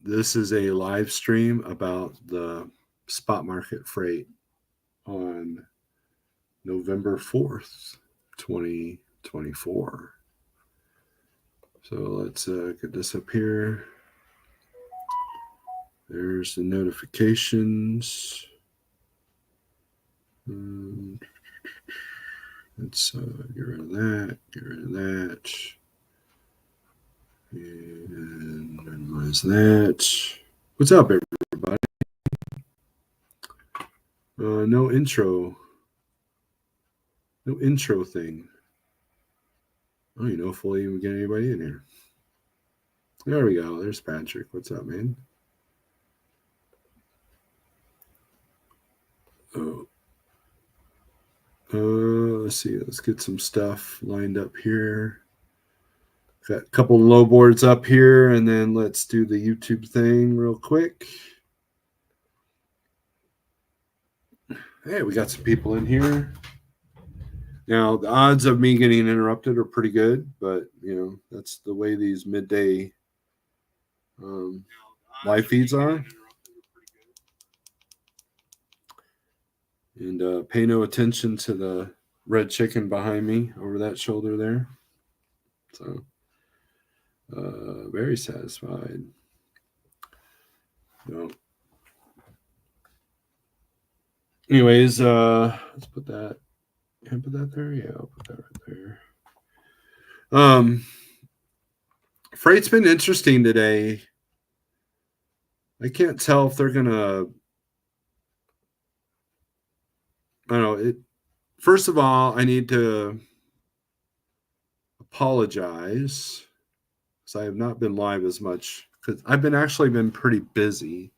This is a live stream about the spot market freight on November 4th, 2024. So let's get this up here. There's the notifications. Let's get rid of that, get rid of that. And minimize that. What's up, everybody? No intro. No intro thing. I don't even know if we'll even get anybody in here. There we go. There's Patrick. What's up, man? Oh. Let's see. Let's get some stuff lined up here. Got a couple low boards up here, and then let's do the YouTube thing real quick. Hey, we got some people in here. Now, the odds of me getting interrupted are pretty good, but, that's the way these midday live feeds are. And pay no attention to the red chicken behind me over that shoulder there. So, very satisfied. Anyways, let's put that. Can I put that there? Yeah, I'll put that right there. Freight's been interesting today. I can't tell if they're gonna. I don't know. First of all, I need to apologize because I have not been live as much because I've actually been pretty busy.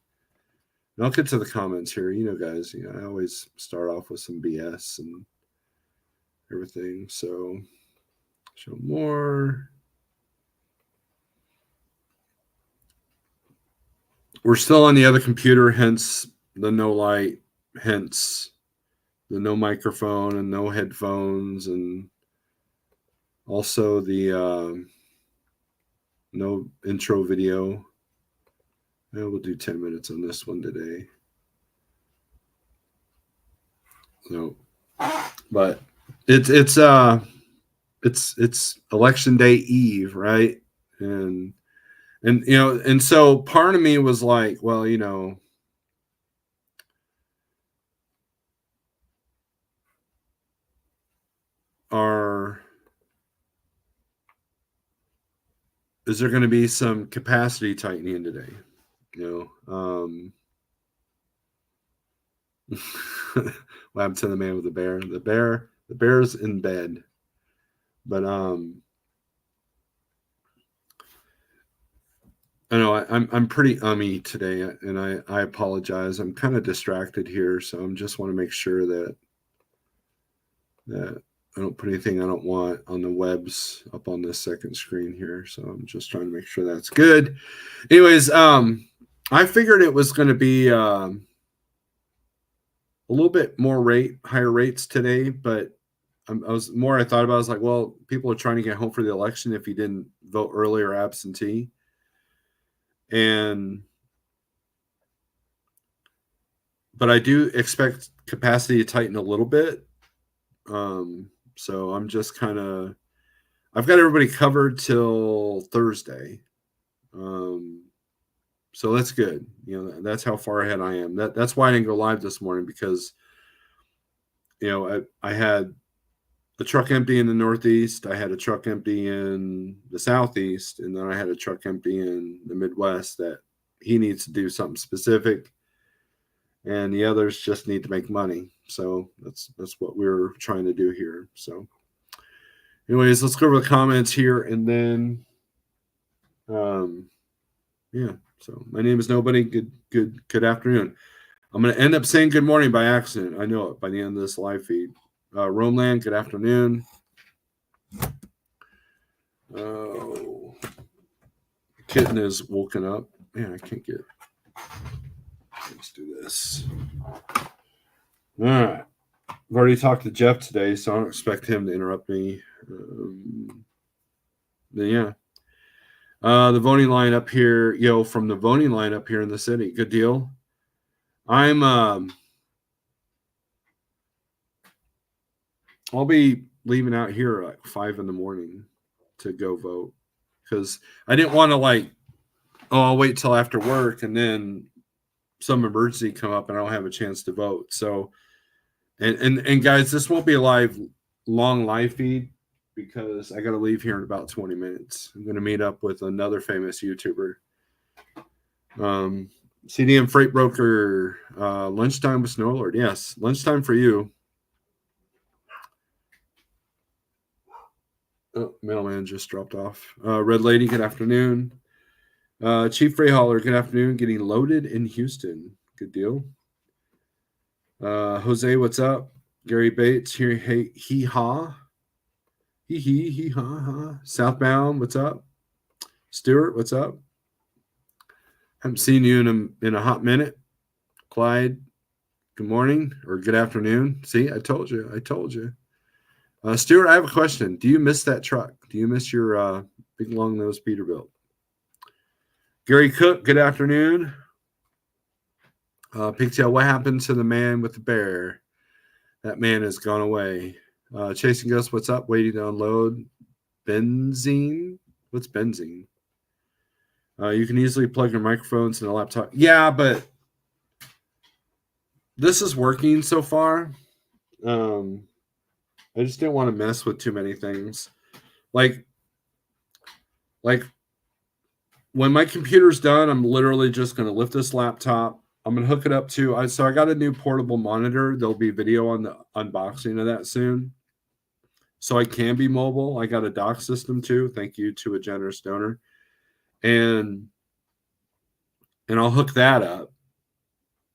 And I'll get to the comments here. Guys, I always start off with some BS and everything. So, show more. We're still on the other computer, hence the no light, hence the no microphone and no headphones, and also the no intro video. We'll do 10 minutes on this one today. No, but it's election day eve, right? And so part of me was like, well, is there going to be some capacity tightening today? What happened to the man with the bear? The bear's in bed. But I know I'm pretty ummy today, and I apologize. I'm kind of distracted here, so I just want to make sure that I don't put anything I don't want on the webs up on this second screen here. So I'm just trying to make sure that's good. Anyways, I figured it was going to be a little bit more higher rates today, but I thought about it, I was like, well, people are trying to get home for the election if you didn't vote early or absentee. But I do expect capacity to tighten a little bit. So I'm just I've got everybody covered till Thursday. So that's good. That's how far ahead I am. That's why I didn't go live this morning, because, I had the truck empty in the Northeast. I had a truck empty in the Southeast, and then I had a truck empty in the Midwest that he needs to do something specific, and the others just need to make money. So that's what we're trying to do here. So anyways, let's go over the comments here, and then yeah. So my name is Nobody. Good afternoon. I'm going to end up saying good morning by accident. I know it by the end of this live feed. Romeland, good afternoon. Oh, kitten is woken up. Man, I can't get. Let's do this. All right. I've already talked to Jeff today, so I don't expect him to interrupt me. Yeah. The voting line up here, from the voting line up here in the city. Good deal. I'll be leaving out here at 5 a.m. to go vote because I didn't want to I'll wait till after work and then some emergency come up and I don't have a chance to vote. So, and guys, this won't be a long live feed because I got to leave here in about 20 minutes. I'm going to meet up with another famous YouTuber. CDM Freight Broker, lunchtime with Snorelord. Yes, lunchtime for you. Oh, mailman just dropped off. Red Lady, good afternoon. Chief Freight Hauler, good afternoon. Getting loaded in Houston. Good deal. Jose, what's up? Gary Bates, here, hey, hee ha. Hee ha ha. Southbound, what's up? Stuart, what's up? Haven't seen you in a hot minute. Clyde, good morning or good afternoon. See, I told you. Stuart, I have a question. Do you miss that truck? Do you miss your big long nose Peterbilt? Gary Cook, good afternoon. Pigtail, what happened to the man with the bear? That man has gone away. Chasing Ghost, what's up? Waiting to unload. Benzene? What's benzene? You can easily plug your microphones in a laptop. Yeah, but this is working so far. I just didn't want to mess with too many things. Like when my computer's done, I'm literally just going to lift this laptop. I'm going to hook it up to, so I got a new portable monitor. There'll be video on the unboxing of that soon. So I can be mobile. I got a dock system too. Thank you to a generous donor. And I'll hook that up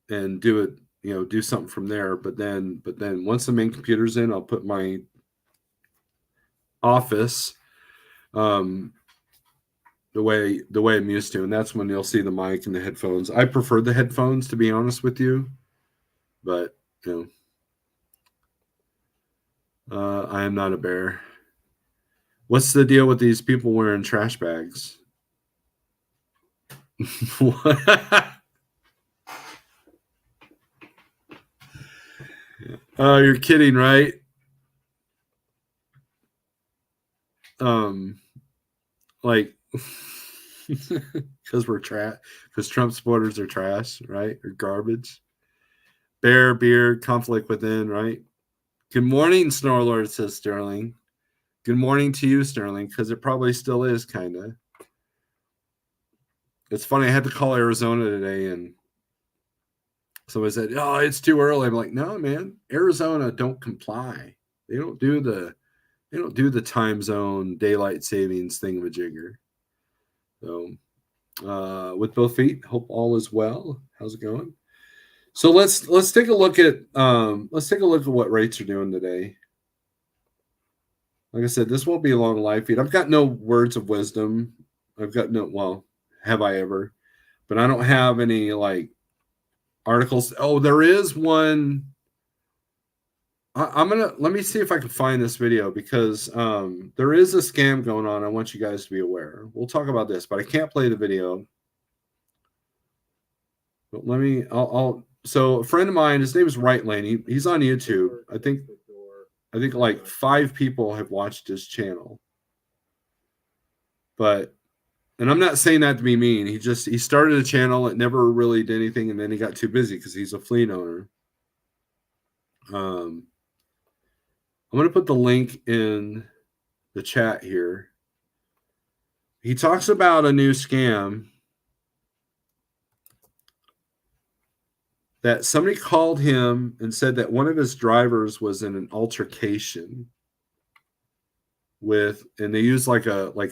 and do it, do something from there. But then once the main computer's in, I'll put my office the way I'm used to, and that's when you'll see the mic and the headphones. I prefer the headphones, to be honest with you, but I am not a bear. What's the deal with these people wearing trash bags? You're kidding, right? Because we're trash, because Trump supporters are trash, right? Or garbage. Bear, beard, conflict within, right? Good morning, Snorelord, says Sterling. Good morning to you, Sterling, because it probably still is, kind of. It's funny, I had to call Arizona today, and somebody said, "Oh, it's too early." I'm like, "No, man, Arizona don't comply. They don't do the time zone daylight savings thingamajigger." So, with both feet, hope all is well. How's it going? So let's take a look at what rates are doing today. Like I said, this won't be a long live feed. I've got no words of wisdom. Have I ever? But I don't have any articles. Oh, there is one. Let me see if I can find this video because there is a scam going on. I want you guys to be aware. We'll talk about this, but I can't play the video. But so a friend of mine, his name is Right Lane. He's on YouTube. I think like 5 people have watched his channel. And I'm not saying that to be mean. He started a channel. It never really did anything. And then he got too busy because he's a fleet owner. I'm going to put the link in the chat here. He talks about a new scam that somebody called him and said that one of his drivers was in an altercation and they use like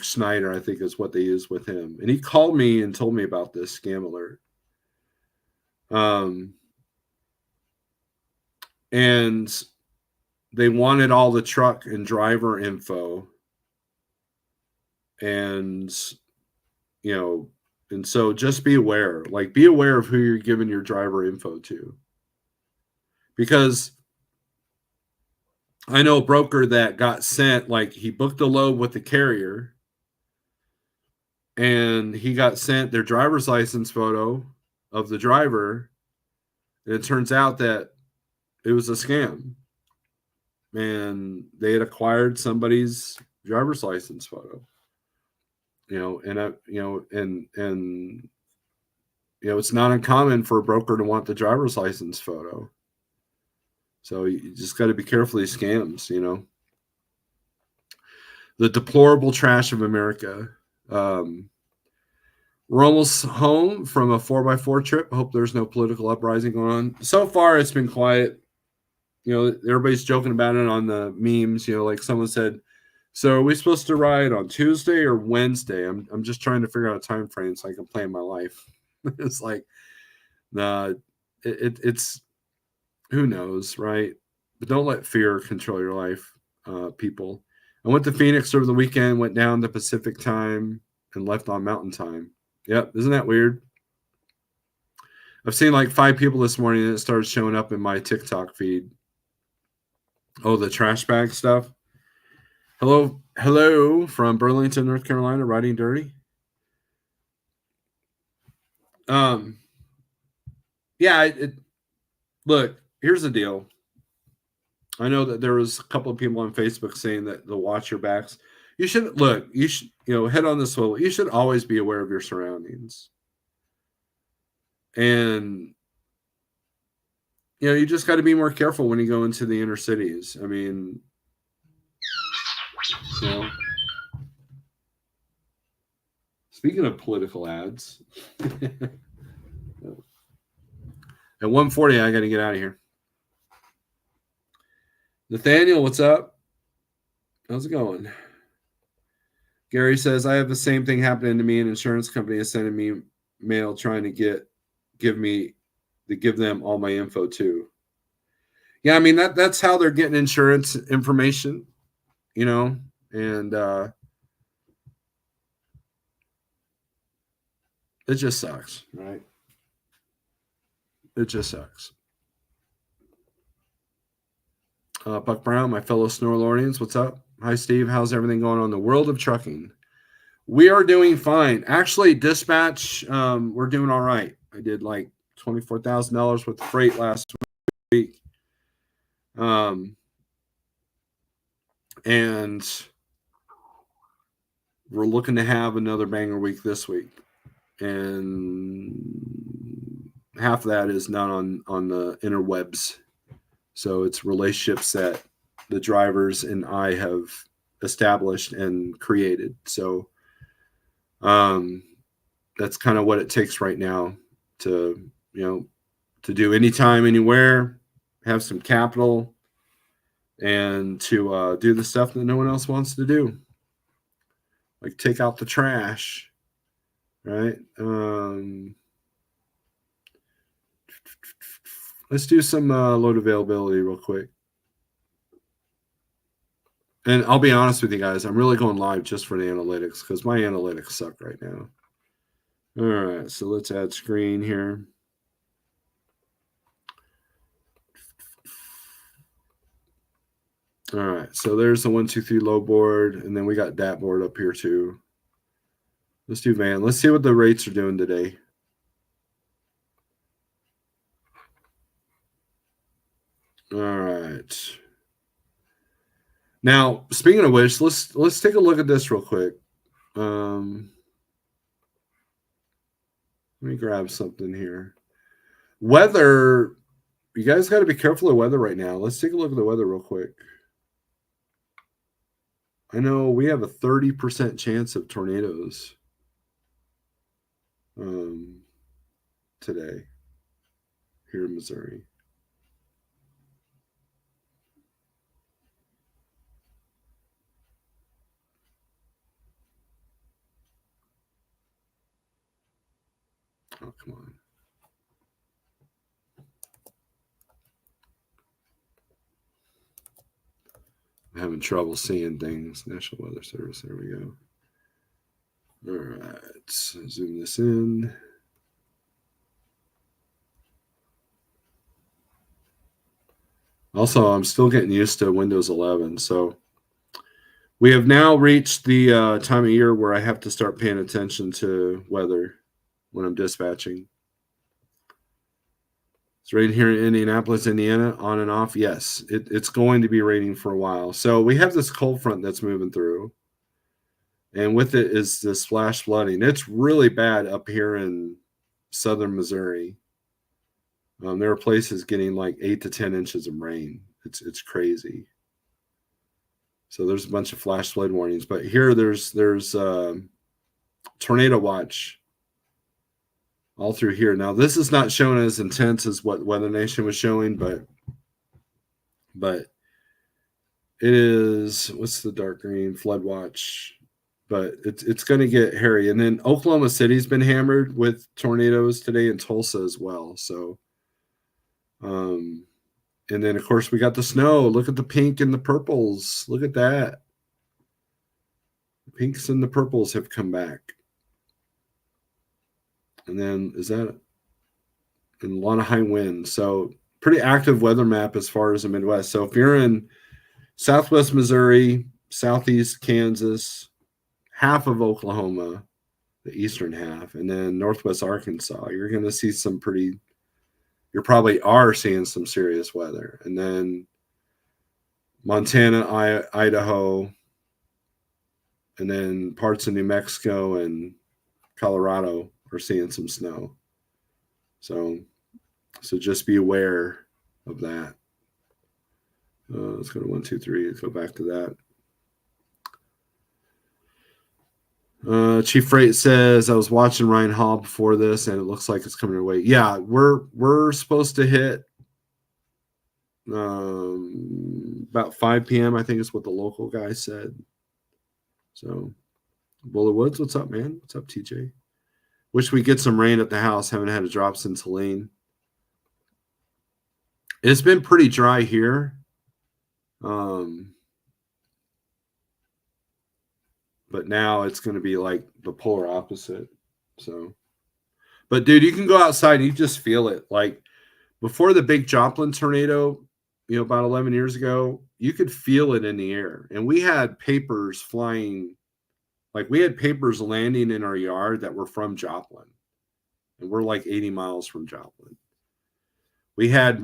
Schneider, I think is what they use with him. And he called me and told me about this scam alert. And they wanted all the truck and driver info. And, and so just be aware, be aware of who you're giving your driver info to. Because I know a broker that got sent, he booked a load with the carrier. and he got sent their driver's license photo of the driver, and it turns out that it was a scam, and they had acquired somebody's driver's license photo. And it's not uncommon for a broker to want the driver's license photo. So you just got to be careful of these scams. The deplorable trash of America. We're almost home from a 4x4 trip. Hope there's no political uprising going on. So far, it's been quiet. Everybody's joking about it on the memes. Like someone said, so are we supposed to ride on Tuesday or Wednesday? I'm just trying to figure out a time frame so I can plan my life. It's like, it's who knows, right? But don't let fear control your life, people. I went to Phoenix over the weekend, went down to Pacific time, and left on Mountain time. Yep, isn't that weird? I've seen like 5 people this morning, and it started showing up in my TikTok feed. Oh, the trash bag stuff. Hello from Burlington, North Carolina, Riding Dirty. Yeah. Look, here's the deal. I know that there was a couple of people on Facebook saying that they'll watch your backs. You should look. You should, head on this swivel. You should always be aware of your surroundings, and you just got to be more careful when you go into the inner cities. I mean, speaking of political ads, at 1:40, I got to get out of here. Nathaniel, what's up? How's it going? Gary says, I have the same thing happening to me. An insurance company is sending me mail trying to give them all my info too. Yeah, I mean that's how they're getting insurance information, and it just sucks, right? It just sucks. Buck Brown, my fellow Snorelordians, what's up? Hi, Steve. How's everything going on in the world of trucking? We are doing fine. Actually, dispatch, we're doing all right. I did like $24,000 worth of freight last week. And we're looking to have another banger week this week. And half of that is not on the interwebs. So it's relationships that the drivers and I have established and created. So that's kind of what it takes right now to do anytime, anywhere, have some capital, and to do the stuff that no one else wants to do, like take out the trash, right? Let's do some load availability real quick. And I'll be honest with you guys, I'm really going live just for the analytics because my analytics suck right now. All right, so let's add screen here. All right, so there's the 1, 2, 3 low board, and then we got dat board up here too. Let's do van. Let's see what the rates are doing today. All right. Now, speaking of which, let's take a look at this real quick. Let me grab something here. Weather. You guys got to be careful of weather right now. Let's take a look at the weather real quick. I know we have a 30% chance of tornadoes today here in Missouri. Oh, come on. I'm having trouble seeing things. National Weather Service. There we go. All right. Zoom this in. Also, I'm still getting used to Windows 11. So We have now reached the time of year where I have to start paying attention to weather when I'm dispatching. It's raining here in Indianapolis, Indiana, on and off. Yes, it's going to be raining for a while. So we have this cold front that's moving through, and with it is this flash flooding. It's really bad up here in southern Missouri. There are places getting like 8 to 10 inches of rain. It's crazy. So there's a bunch of flash flood warnings, but here there's tornado watch all through here. Now this is not shown as intense as what Weather Nation was showing, but it is, what's the dark green, flood watch, but it's going to get hairy. And then Oklahoma City's been hammered with tornadoes today, and Tulsa as well. So and then of course we got the snow. Look at the pink and the purples. Look at that. The pinks and the purples have come back. And then is that, and a lot of high winds. So pretty active weather map as far as the Midwest. So if you're in Southwest Missouri, Southeast Kansas, half of Oklahoma, the eastern half, and then Northwest Arkansas, you're going to see some pretty, you probably are seeing some serious weather. And then Montana, Idaho, and then parts of New Mexico and Colorado are seeing some snow. So just be aware of that. Let's go to 1, 2, 3. Let's go back to that. Chief Freight says, I was watching Ryan Hall before this, and it looks like it's coming our way. Yeah, we're supposed to hit about 5 p.m. I think is what the local guy said. So, Buller Woods, what's up, man? What's up, TJ? Wish we get some rain at the house. Haven't had a drop since Helene. It's been pretty dry here. But now it's going to be like the polar opposite. So, but dude, you can go outside and you just feel it. Like before the big Joplin tornado, about 11 years ago, you could feel it in the air. And we had papers flying, like we had papers landing in our yard that were from Joplin. And we're like 80 miles from Joplin. We had a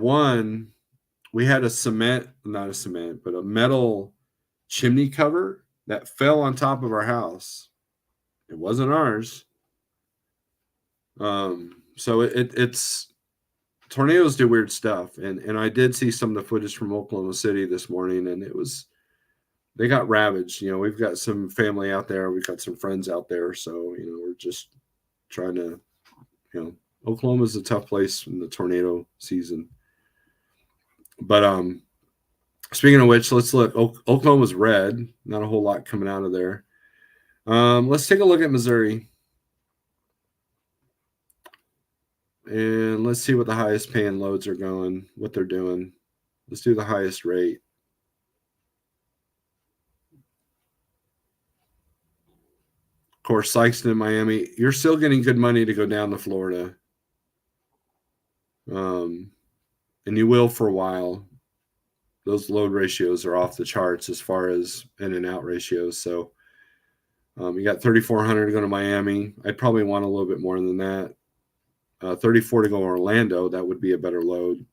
metal chimney cover that fell on top of our house. It wasn't ours. So it's tornadoes do weird stuff. And I did see some of the footage from Oklahoma City this morning, and they got ravaged. We've got some family out there. We've got some friends out there. So, we're just trying to, Oklahoma's a tough place in the tornado season. But speaking of which, let's look. Oklahoma's red. Not a whole lot coming out of there. Let's take a look at Missouri. And let's see what the highest paying loads are going, what they're doing. Let's do the highest rate. Of course, Sykeston and Miami, you're still getting good money to go down to Florida. And you will for a while. Those load ratios are off the charts as far as in and out ratios. So you got 3,400 to go to Miami. I'd probably want a little bit more than that. 34 to go to Orlando. That would be a better load.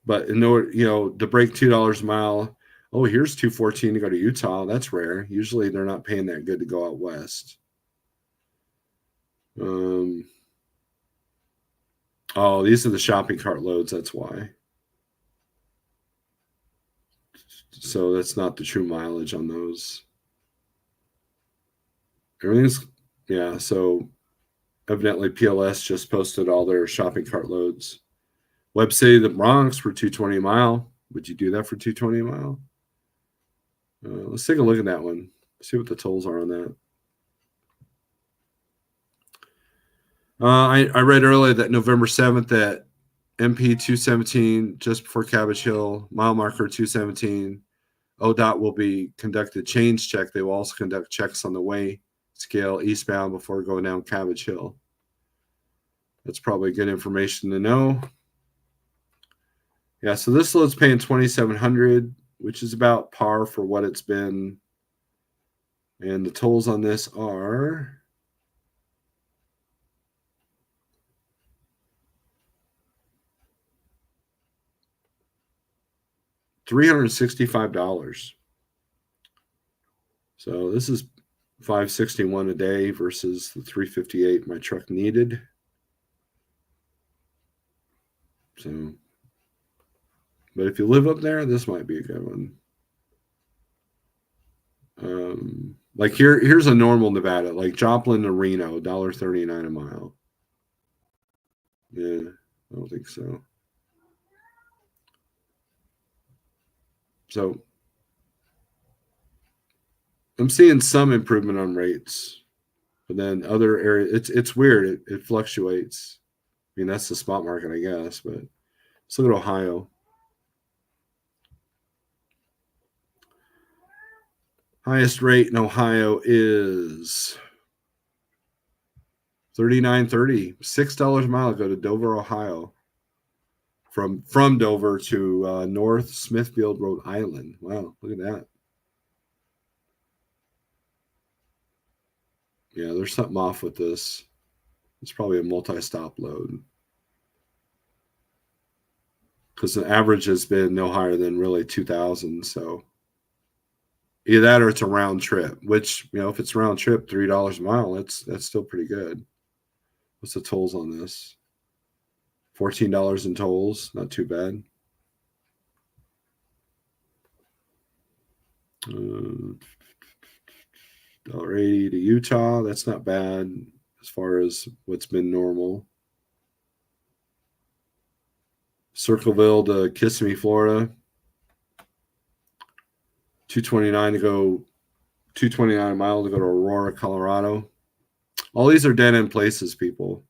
But in order, to break $2 a mile. Oh, here's $2.14 to go to Utah. That's rare. Usually they're not paying that good to go out west. Oh, these are the shopping cart loads. That's why. So that's not the true mileage on those. Everything's, yeah. So evidently PLS just posted all their shopping cart loads. Web City, the Bronx for $2.20 a mile. Would you do that for $2.20 a mile? Let's take a look at that one. See what the tolls are on that. I read earlier that November 7th at MP 217, just before Cabbage Hill, mile marker 217, ODOT will be conducted change check. They will also conduct checks on the way scale eastbound before going down Cabbage Hill. That's probably good information to know. Yeah, so this load's paying 2,700, which is about par for what it's been. And the tolls on this are $365. So this is $561 a day versus the $358 my truck needed. So, but if you live up there, this might be a good one. Like here's a normal Nevada, like Joplin to Reno, $1.39 a mile. Yeah, I don't think so. So I'm seeing some improvement on rates, but then other areas, it's weird. It fluctuates. I mean, that's the spot market, I guess. But let's look at Ohio. Highest rate in Ohio is $39.30, $6 a mile. Go to Dover, Ohio. From Dover to North Smithfield, Rhode Island. Wow, look at that. Yeah, there's something off with this. It's probably a multi-stop load because the average has been no higher than really 2,000. So either that or it's a round trip. Which if it's round trip, $3 a mile, that's still pretty good. What's the tolls on this? $14 in tolls, not too bad. $1.80 to Utah, that's not bad as far as what's been normal. Circleville to Kissimmee, Florida, $2.29 to go, $2.29 a mile to go to Aurora, Colorado. All these are dead end places, people.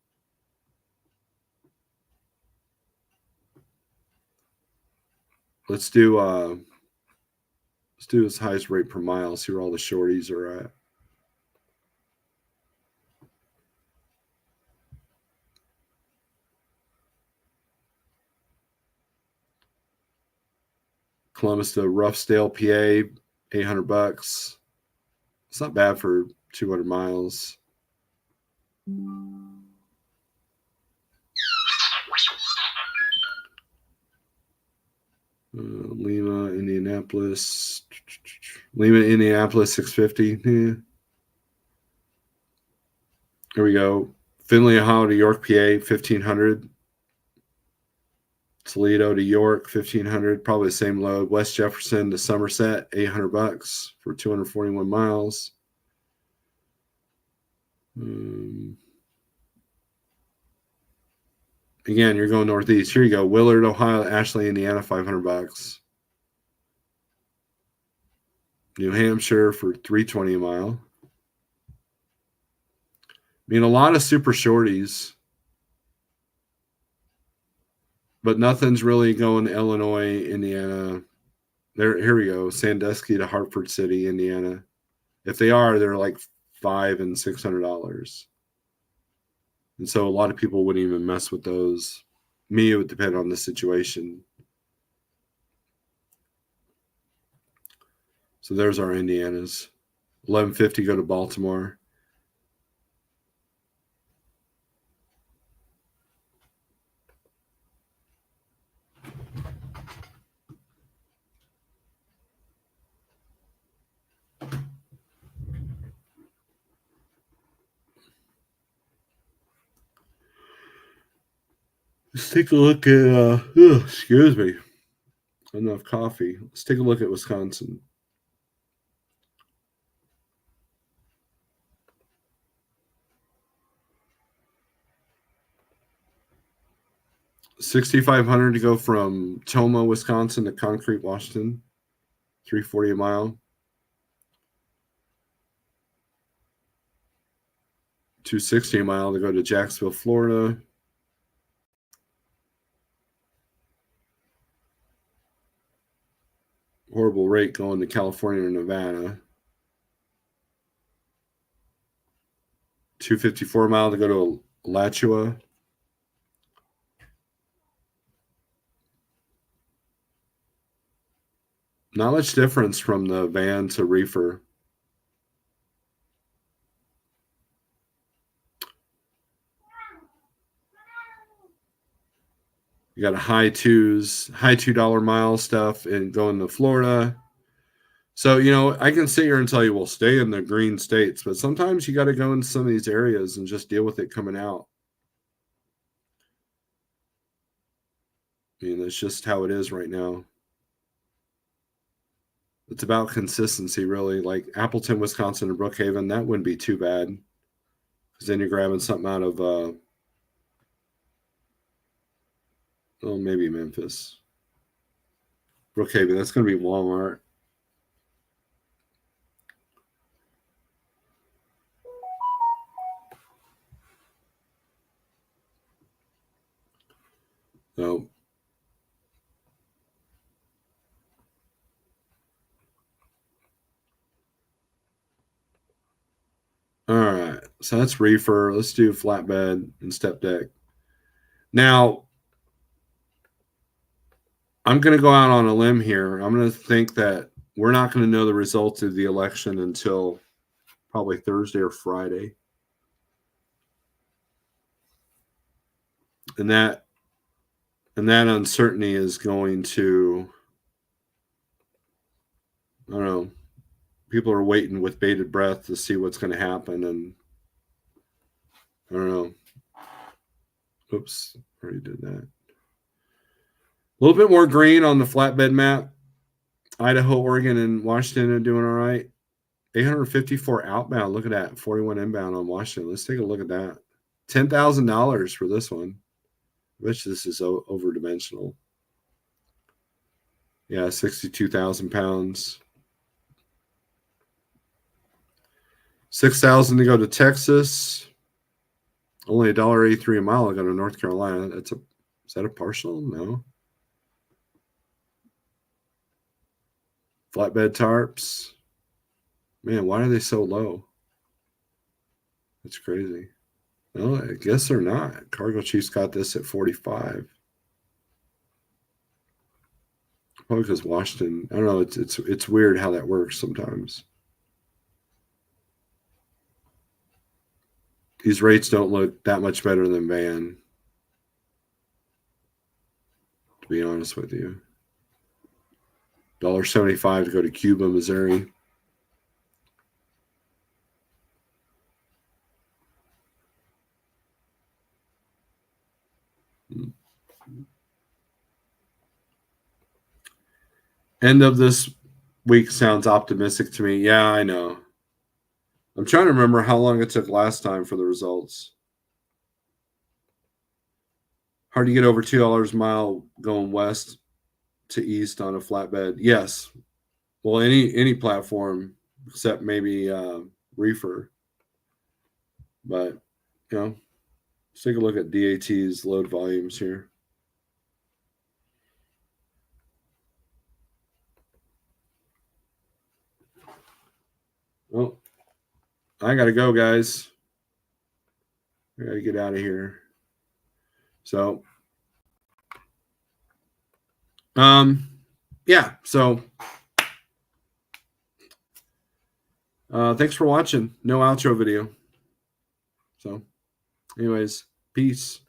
Let's do this highest rate per mile. See where all the shorties are at. Columbus to Roughdale, PA, $800. It's not bad for 200 miles. Lima, Indianapolis. Lima, Indianapolis, 650. Yeah. Here we go. Findlay, Ohio to York, PA, 1,500. Toledo to York, 1,500. Probably the same load. West Jefferson to Somerset, $800 for 241 miles. Again, you're going northeast. Here you go. Willard, Ohio, Ashley, Indiana, $500. New Hampshire for $320 a mile. I mean, a lot of super shorties, but nothing's really going to Illinois, Indiana. Here we go. Sandusky to Hartford City, Indiana. If they are, they're like $500 and $600. And so a lot of people wouldn't even mess with those. Me, it would depend on the situation. So there's our Indianas. 1150 go to Baltimore. Let's take a look at, excuse me, enough coffee. Let's take a look at Wisconsin. $6,500 to go from Toma, Wisconsin to Concrete, Washington. $340 a mile. $260 a mile to go to Jacksonville, Florida. Horrible rate going to California or Nevada. $254 a mile to go to Alachua. Not much difference from the van to reefer. You got a high $2 mile stuff and going to Florida. So, I can sit here and tell you we'll stay in the green states, but sometimes you got to go in some of these areas and just deal with it coming out. I mean, that's just how it is right now. It's about consistency, really. Like Appleton, Wisconsin, and Brookhaven, that wouldn't be too bad. Because then you're grabbing something out of, maybe Memphis. Brookhaven, that's going to be Walmart. So, all right. So that's reefer. Let's do flatbed and step deck. Now, I'm going to go out on a limb here. I'm going to think that we're not going to know the results of the election until probably Thursday or Friday. And that uncertainty is going to, I don't know, people are waiting with bated breath to see what's going to happen. And I don't know. Oops, already did that. A little bit more green on the flatbed map. Idaho, Oregon, and Washington are doing all right. 854 outbound. Look at that. 41 inbound on Washington. Let's take a look at that. $10,000 for this one. I wish this is overdimensional. Yeah, 62,000 pounds. 6,000 to go to Texas. Only $1.83 a mile to go to North Carolina. Is that a partial? No. Flatbed tarps. Man, why are they so low? That's crazy. Well, I guess they're not. Cargo Chiefs got this at 45. Probably because Washington. I don't know. It's weird how that works sometimes. These rates don't look that much better than van, to be honest with you. $1.75 to go to Cuba, Missouri. End of this week sounds optimistic to me. Yeah, I know. I'm trying to remember how long it took last time for the results. Hard to get over $2 a mile going west to east on a flatbed. Yes. Well, any platform except maybe reefer. But, let's take a look at DAT's load volumes here. Well, I got to go, guys. I got to get out of here. So, yeah. So, thanks for watching. No outro video. So, anyways, peace.